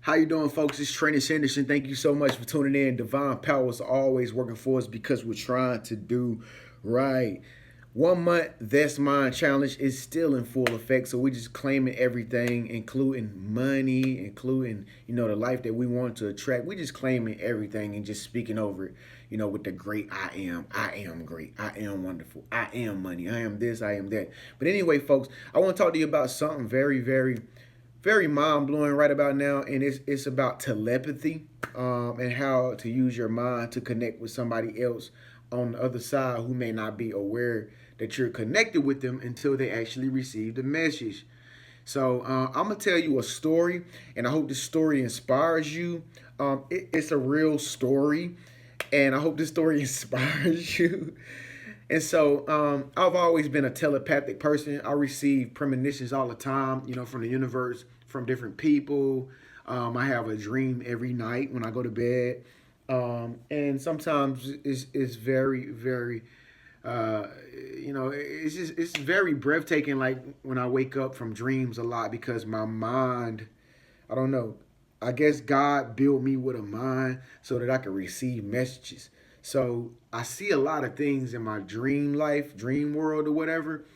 How you doing, folks? It's Trenius Henderson. Thank you so much for tuning in. Divine power is always working for us because we're trying to do right. 1 month That's Mine challenge is still in full effect, so we're just claiming everything, including money, including the life that we want to attract. We're just claiming everything and just speaking over it. With the great I am. I am great. I am wonderful. I am money. I am this. I am that. But anyway, folks, I want to talk to you about something very mind blowing right about now, and it's about telepathy, and how to use your mind to connect with somebody else on the other side who may not be aware that you're connected with them until they actually receive the message. So I'm gonna tell you a story, and I hope this story inspires you. It's a real story, and I hope this story inspires you. And so I've always been a telepathic person. I receive premonitions all the time, from the universe, from different people. I have a dream every night when I go to bed. And sometimes it's very, uh, it's very breathtaking. Like when I wake up from dreams a lot because my mind, I don't know. I guess God built me with a mind so that I could receive messages. So I see a lot of things in my dream life, dream world, or whatever,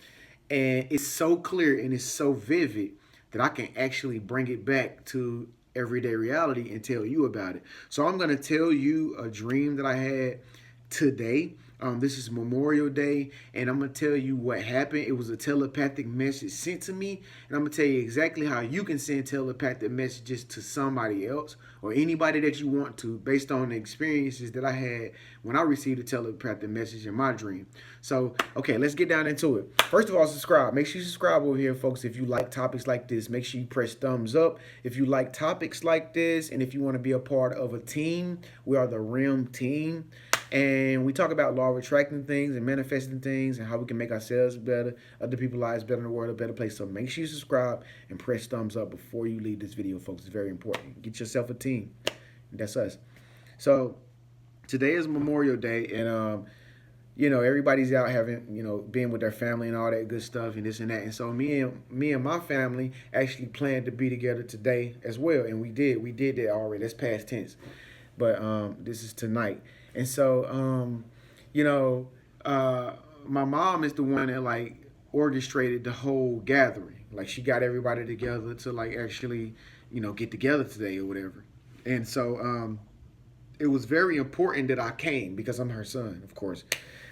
and it's so clear and it's so vivid that I can actually bring it back to everyday reality and tell you about it. So I'm gonna tell you a dream that I had today. This is Memorial Day, and I'm gonna tell you what happened. It was a telepathic message sent to me, and I'm gonna tell you exactly how you can send telepathic messages to somebody else or anybody that you want to, based on the experiences that I had when I received a telepathic message in my dream. So, okay, let's get down into it. First of all, subscribe. Make sure you subscribe over here, folks. If you like topics like this, make sure you press thumbs up. If you like topics like this, and if you want to be a part of a team, we are the Rim team. And we talk about law of attracting things and manifesting things and how we can make ourselves better, other people's lives better, in the world a better place. So make sure you subscribe and press thumbs up before you leave this video, folks. It's very important. Get yourself a team. That's us. So today is Memorial Day, and everybody's out having, being with their family and all that good stuff and this and that. And so me and my family actually planned to be together today as well, and we did that already. That's past tense, but this is tonight. And so, my mom is the one that like orchestrated the whole gathering. Like she got everybody together to like actually, get together today or whatever. And so, it was very important that I came because I'm her son, of course.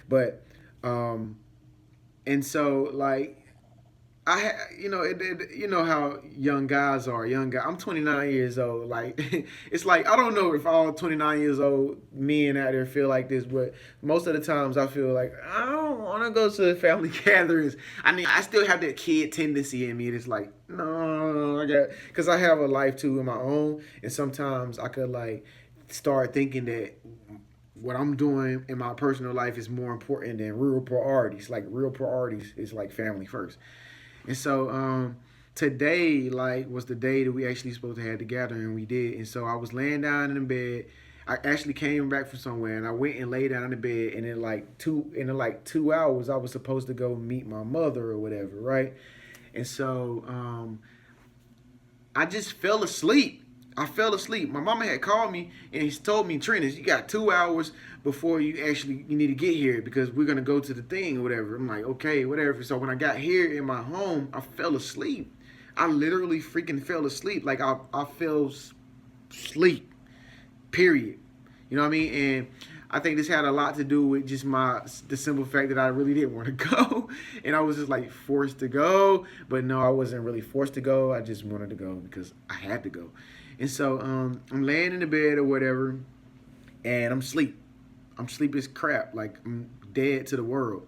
But, and so like you know how young guys are. Young guy. I'm 29 years old. Like, it's like I don't know if all 29 years old men out there feel like this, but most of the times I feel like I don't want to go to family gatherings. I mean, I still have that kid tendency in me. It's like no, I got because I have a life too of my own, and sometimes I could like start thinking that what I'm doing in my personal life is more important than real priorities. Like real priorities is like family first. And so today, like, was the day that we actually supposed to have the gathering, and we did. And so I was laying down in the bed. I actually came back from somewhere, and I went and lay down in the bed. And in like 2 hours, I was supposed to go meet my mother or whatever, right? And so I just fell asleep. I fell asleep. My mama had called me and he told me, Trenius, you got 2 hours before you need to get here because we're gonna go to the thing or whatever. I'm like, okay, whatever. So when I got here in my home, I fell asleep. I literally freaking fell asleep. Like I fell asleep. Period. You know what I mean? And I think this had a lot to do with just the simple fact that I really didn't want to go, and I was just like forced to go. But no, I wasn't really forced to go. I just wanted to go because I had to go. And so I'm laying in the bed or whatever, and I'm asleep. I'm sleep as crap. Like I'm dead to the world.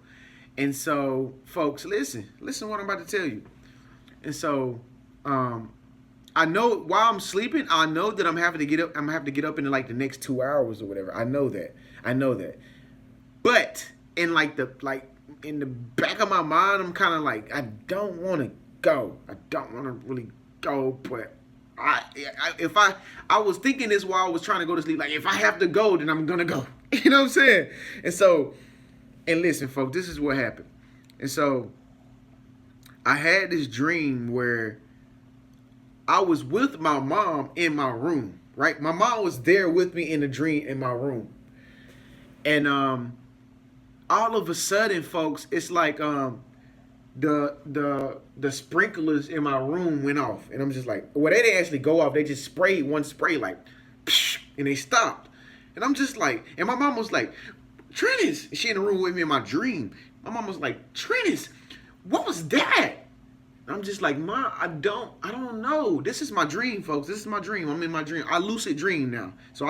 And so, folks, listen what I'm about to tell you. And so, I know while I'm sleeping, I know that I'm having to get up. I'm gonna have to get up in like the next 2 hours or whatever. I know that. I know that. But in the back of my mind, I'm kind of like I don't want to go. I don't want to really go, but if I was thinking this while I was trying to go to sleep, like if I have to go, then I'm gonna go. You know what I'm saying? And so, and listen, folks, this is what happened. And so, I had this dream where I was with my mom in my room, right? My mom was there with me in the dream in my room. And all of a sudden, folks, it's like the sprinklers in my room went off. And I'm just like, well, they didn't actually go off. They just sprayed one spray like psh, and they stopped. And I'm just like, and my mom was like, Trenius, she in the room with me in my dream. My mom was like, Trenius, what was that? I'm just like, Ma, I don't know. This is my dream, folks. This is my dream. I'm in my dream. I lucid dream now. So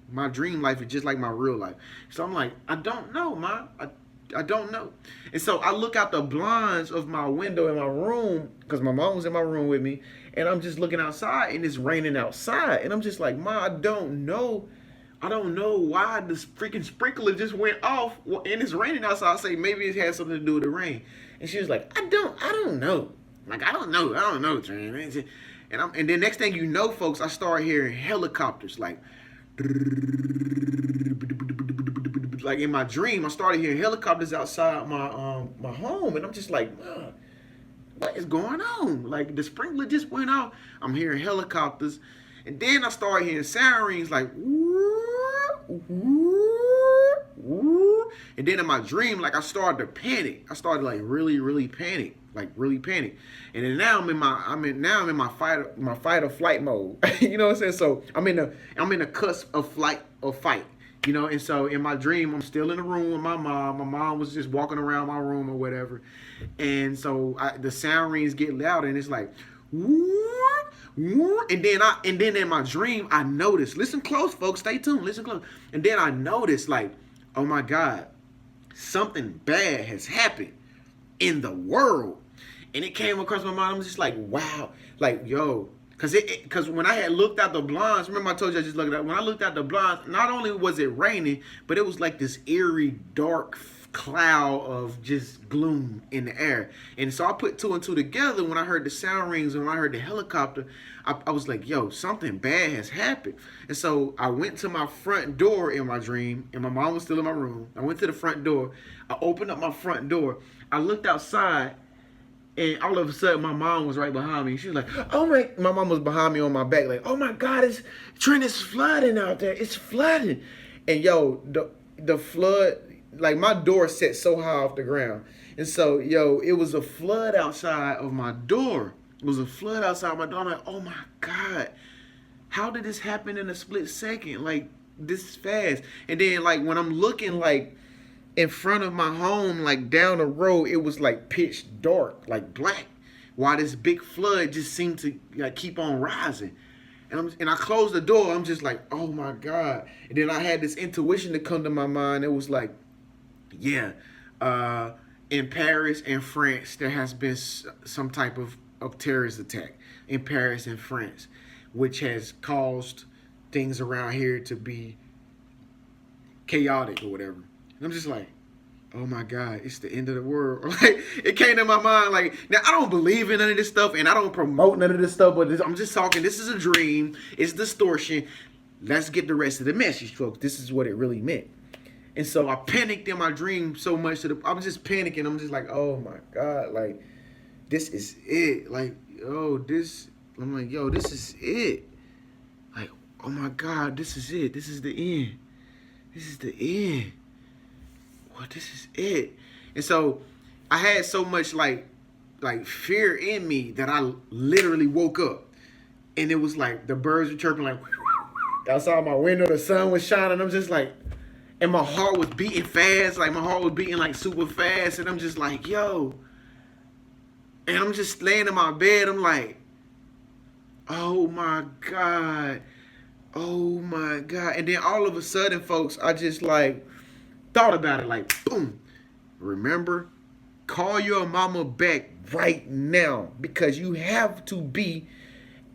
my dream life is just like my real life. So I'm like, I don't know, Ma. I don't know. And so I look out the blinds of my window in my room, because my mom was in my room with me, and I'm just looking outside, and it's raining outside. And I'm just like, Ma, I don't know. I don't know why the freaking sprinkler just went off and it's raining outside. I say maybe it has something to do with the rain. And she was like, I don't know. Like, I don't know, Trent. And then next thing you know, folks, I start hearing helicopters like in my dream. I started hearing helicopters outside my home, and I'm just like, what is going on? Like, the sprinkler just went off. I'm hearing helicopters, and then I started hearing sirens like and then in my dream, like, I started to panic. I started like really panic, like really panic. And then now I'm in my fight or flight mode. You know what I'm saying? So I'm in a cusp of flight or fight. You know, and so in my dream, I'm still in the room with my mom. My mom was just walking around my room or whatever. And so the sound rings get louder, and it's like, and then in my dream, I noticed, listen close, folks, stay tuned, listen close. And then I noticed, like, oh my God, something bad has happened in the world. And it came across my mind. I'm just like, wow, like, yo, because when I had looked out the blinds, remember I told you I just looked at, when I looked out the blinds, not only was it raining, but it was like this eerie, dark cloud of just gloom in the air. And so I put two and two together when I heard the sound rings and when I heard the helicopter. I was like, yo, something bad has happened. And so I went to my front door in my dream, and my mom was still in my room. I went to the front door. I opened up my front door. I looked outside, and all of a sudden, my mom was right behind me. She was like, my mom was behind me on my back, like, oh my God, Trent, it's flooding out there. It's flooding. And yo, the flood, like, my door set so high off the ground. And so, yo, it was a flood outside of my door. It was a flood outside my door. I'm like, oh my God, how did this happen in a split second? Like, this fast. And then, like, when I'm looking, like, in front of my home, like, down the road, it was like pitch dark, like black, while this big flood just seemed to, like, keep on rising. And I closed the door. I'm just like, oh my God. And then I had this intuition to come to my mind. It was like, yeah, in Paris and France, there has been some type of terrorist attack in Paris and France, which has caused things around here to be chaotic or whatever. And I'm just like, oh my God, it's the end of the world. Like, it came to my mind. Like, now I don't believe in none of this stuff, and I don't promote none of this stuff, but I'm just talking. This is a dream. It's distortion. Let's get the rest of the message, folks. This is what it really meant. And so I panicked in my dream so much I was just panicking. I'm just like, oh my God, like, this is it. Like, I'm like, yo, this is it. Like, oh my God, this is it. This is the end. This is the end. Well, this is it. And so I had so much like fear in me that I literally woke up. And it was like the birds were chirping like outside my window, the sun was shining. I'm just like, and my heart was beating fast. Like, my heart was beating like super fast. And I'm just like, yo. And I'm just laying in my bed. I'm like, oh my God. Oh my God. And then all of a sudden, folks, I just like thought about it, like, boom. Remember, call your mama back right now, because you have to be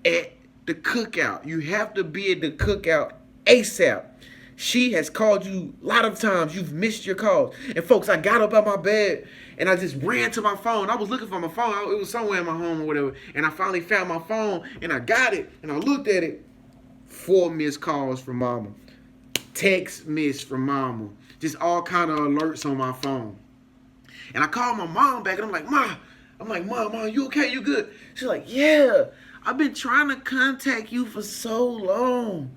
at the cookout. You have to be at the cookout ASAP. She has called you a lot of times. You've missed your calls. And folks, I got up out my bed and I just ran to my phone. I was looking for my phone. It was somewhere in my home or whatever. And I finally found my phone and I got it and I looked at it. 4 missed calls from mama. Text missed from mama. Just all kind of alerts on my phone. And I called my mom back and I'm like, Mom, you okay? You good? She's like, yeah. I've been trying to contact you for so long.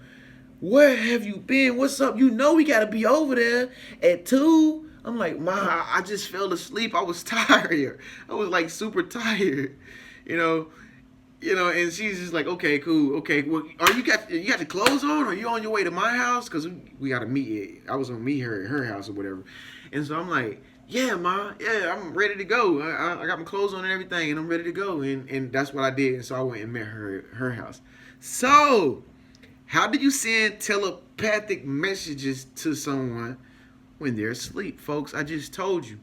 Where have you been? What's up? You know we gotta be over there at 2. I'm like, Ma, I just fell asleep. I was tired. I was like super tired. You know, and she's just like, okay, cool, okay. Well, are you got your clothes on? Or are you on your way to my house? Cause we gotta meet. I was gonna meet her at her house or whatever. And so I'm like, yeah, Ma, yeah, I'm ready to go. I got my clothes on and everything, and I'm ready to go. And that's what I did. And so I went and met her at her house. So, how do you send telepathic messages to someone when they're asleep, folks? I just told you.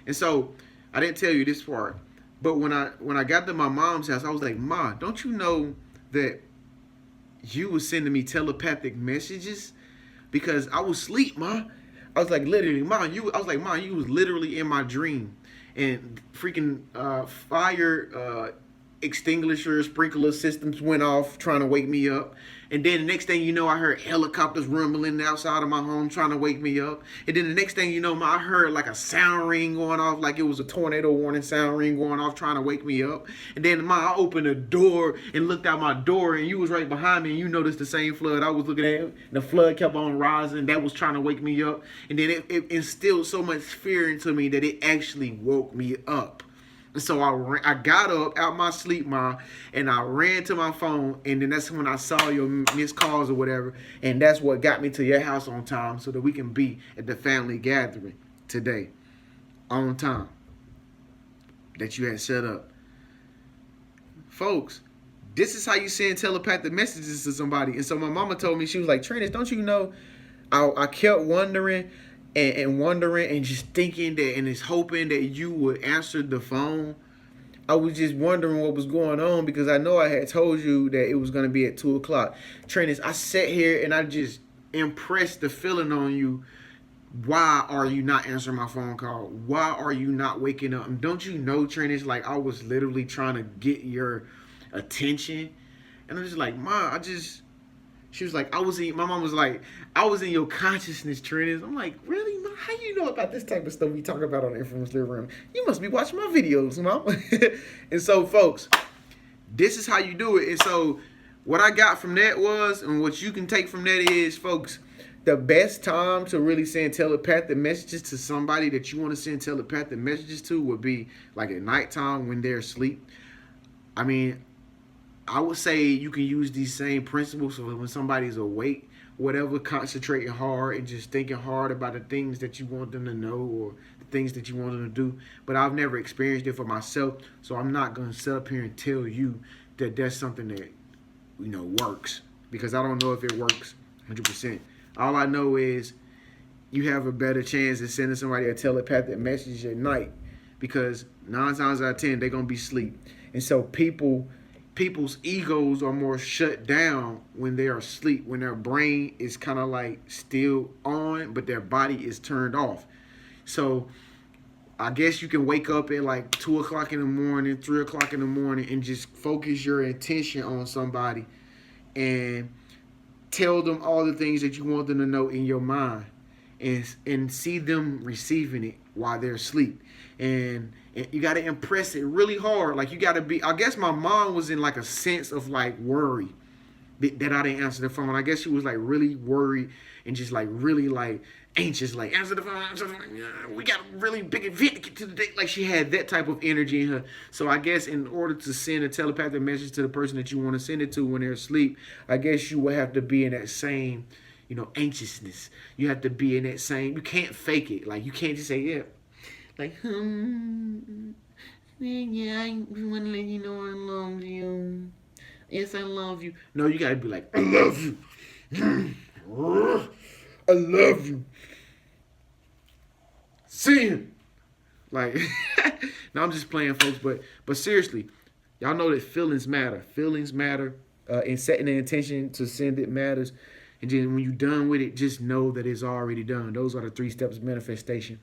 And so I didn't tell you this part. But when I got to my mom's house, I was like, Ma, don't you know that you was sending me telepathic messages? Because I was asleep, Ma. I was like, literally, Ma, I was like, Ma, you was literally in my dream. And freaking fire extinguisher sprinkler systems went off trying to wake me up. And then the next thing you know, I heard helicopters rumbling outside of my home trying to wake me up. And then the next thing you know, I heard like a sound ring going off, like it was a tornado warning sound ring going off trying to wake me up. And then I opened the door and looked out my door, and you was right behind me, and you noticed the same flood I was looking at. And the flood kept on rising. That was trying to wake me up. And then it instilled so much fear into me that it actually woke me up. And so I got up out my sleep, Ma, and I ran to my phone, and then that's when I saw your missed calls or whatever, and that's what got me to your house on time so that we can be at the family gathering today on time that you had set up. Folks, this is how you send telepathic messages to somebody. And so my mama told me, she was like, Trenius, don't you know, I kept wondering and wondering and just thinking that and just hoping that you would answer the phone. I was just wondering what was going on because I know I had told you that it was going to be at 2 o'clock. Trenius, I sat here and I just impressed the feeling on you. Why are you not answering my phone call? Why are you not waking up? And don't you know, Trenius, like I was literally trying to get your attention. And I'm just like, Ma, she was like, my mom was like, I was in your consciousness, Trenius. I'm like, really, Mom? How you know about this type of stuff we talk about on the Infamous Living Room? You must be watching my videos, Mom. And so, folks, this is how you do it. And so, what I got from that was, and what you can take from that is, folks, the best time to really send telepathic messages to somebody that you want to send telepathic messages to would be like at nighttime when they're asleep. I mean, I would say you can use these same principles so when somebody's awake, whatever, concentrating hard and just thinking hard about the things that you want them to know or the things that you want them to do. But I've never experienced it for myself, so I'm not going to sit up here and tell you that that's something that, works, because I don't know if it works 100%. All I know is you have a better chance of sending somebody a telepathic message at night because 9 times out of 10, they're going to be asleep. And so people's egos are more shut down when they are asleep, when their brain is kind of like still on, but their body is turned off. So I guess you can wake up at like 2 o'clock in the morning, 3 o'clock in the morning, and just focus your attention on somebody and tell them all the things that you want them to know in your mind and see them receiving it while they're asleep. And you got to impress it really hard. Like you got to be, I guess my mom was in like a sense of like worry that I didn't answer the phone. I guess she was like really worried and just like really like anxious, like answer the phone. We got a really big event to get to today. Like she had that type of energy in her. So I guess in order to send a telepathic message to the person that you want to send it to when they're asleep, I guess you would have to be in that same, anxiousness. You have to be in that same, you can't fake it. Like you can't just say, yeah. Like, yeah, I want to let you know I love you. Yes, I love you. No, you gotta be like, I love you. I love you. Sin. Like, now I'm just playing, folks, but seriously, y'all know that feelings matter. Feelings matter. And setting the intention to send it matters. And then when you're done with it, just know that it's already done. Those are the 3 steps of manifestation.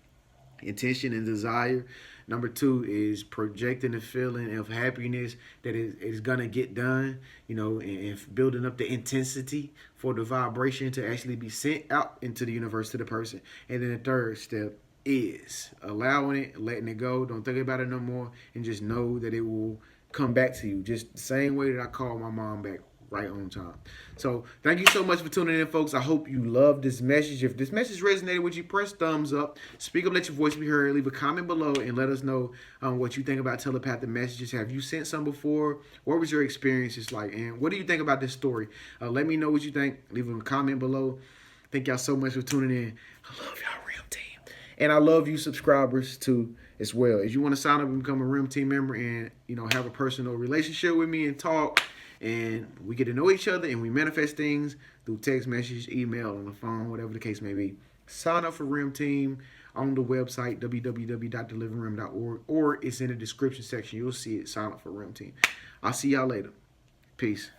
Intention and desire. Number 2 is projecting the feeling of happiness that is going to get done, and building up the intensity for the vibration to actually be sent out into the universe to the person. And then the 3rd step is allowing it, letting it go. Don't think about it no more, and just know that it will come back to you just the same way that I called my mom back right on time. So thank you so much for tuning in, folks. I hope you love this message. If this message resonated with you, press thumbs up, speak up, let your voice be heard, leave a comment below, and let us know what you think about telepathic messages. Have you sent some before? What was your experiences like? And what do you think about this story? Let me know what you think. Leave a comment below. Thank y'all so much for tuning in. I love y'all, Realm Team. And I love you subscribers too as well. If you want to sign up and become a Realm Team member and, have a personal relationship with me and talk, and we get to know each other and we manifest things through text message, email, on the phone, whatever the case may be, sign up for Realm Team on the website, www.deliveringrealm.org, or it's in the description section. You'll see it. Sign up for Realm Team. I'll see y'all later. Peace.